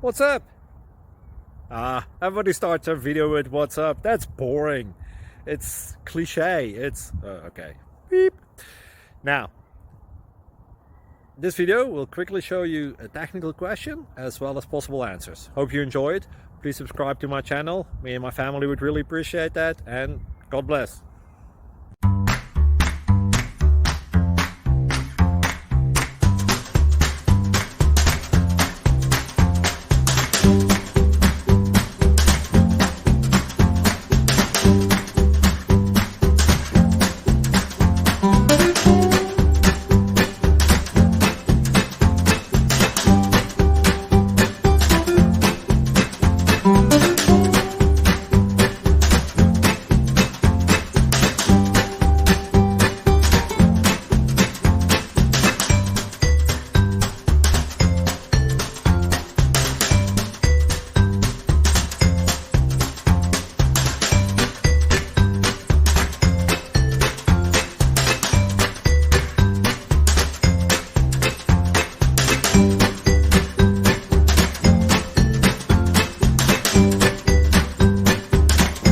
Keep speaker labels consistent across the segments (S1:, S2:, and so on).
S1: What's up? Everybody starts a video with what's up. That's boring. It's cliche. It's okay. Beep. Now, this video will quickly show you a technical question as well as possible answers. Hope you enjoy it. Please subscribe to my channel. Me and my family would really appreciate that, and God bless.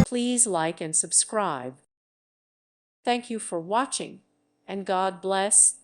S2: Please like and subscribe. Thank you for watching, and God bless.